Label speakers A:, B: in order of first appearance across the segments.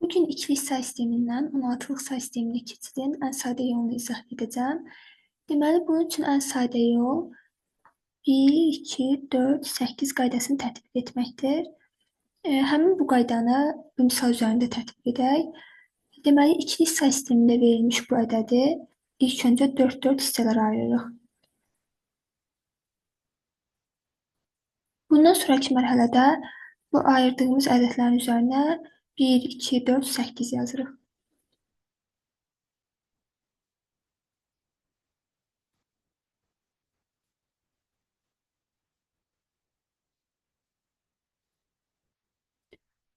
A: Bugün ikilik say sistemindən 16-lıq say sisteminə keçidin ən sadə yolunu izah edəcəm. Deməli, bunun üçün ən sadə yol 1, 2, 4, 8 qaydasını tətbiq etməkdir. Həmin bu qaydanı bu misal üzərində tətbiq edək. Deməli, ikilik say sistemində verilmiş bu ədədi ilk öncə 4-4 hissələrə ayırırıq. Bundan sonraki mərhələdə bu ayırdığımız ədədlərin üzərinə 1, 2, 4, 8 yazırıq.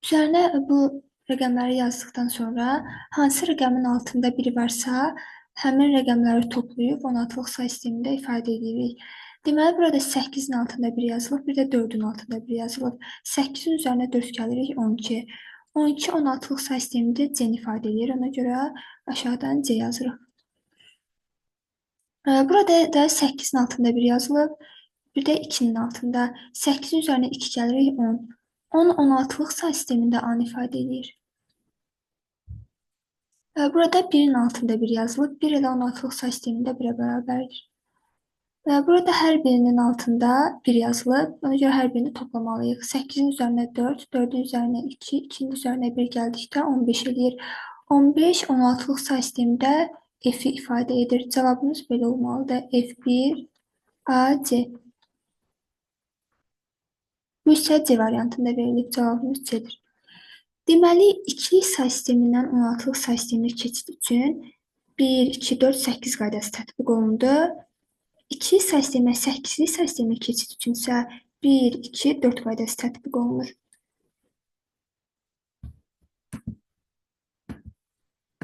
A: Üzərinə bu rəqəmləri yazdıqdan sonra hansı rəqəmin altında biri varsa, həmin rəqəmləri toplayıb 16-lıq say sistemində ifadə edirik. Deməli, burada 8-in altında 1 yazılıb, bir də 4-ün altında 1 yazılıb. 8-in üzərinə 4 gəlirik, 12. 12 16-lıq say sistemində C-ni ifadə edir, ona görə aşağıdan C yazırıq. Burada da 8-in altında 1 yazılıb, bir də 2-nin altında. 8-in üzərinə 2 gəlirik, 10. 10 16-lıq say sistemində A-nı ifadə edir. Burada 1-in altında 1 yazılıb, 1 ilə 16-lıq say sistemində 1-ə bərabərdir. Burada hər birinin altında 1 yazılıb, ona görə hər birini toplamalıyıq. 8-in üzərinə 4, 4-ün üzərinə 2, 2-nin üzərinə 1 gəldikdə 15 eləyir. 15 16-lıq say sistemində F-i ifadə edir. Cavabımız belə olmalıdır. F1, A, C. Bu isə C variantında verilib. Cavabımız C-dir. Deməli, ikilik say sistemindən 16-lıq say sisteminə keçid üçün 1, 2, 4, 8 qaydası tətbiq olundu. İkilik say sisteminə 8-lik say sisteminə keçid üçün isə 1, 2, 4 qaydası tətbiq olunur.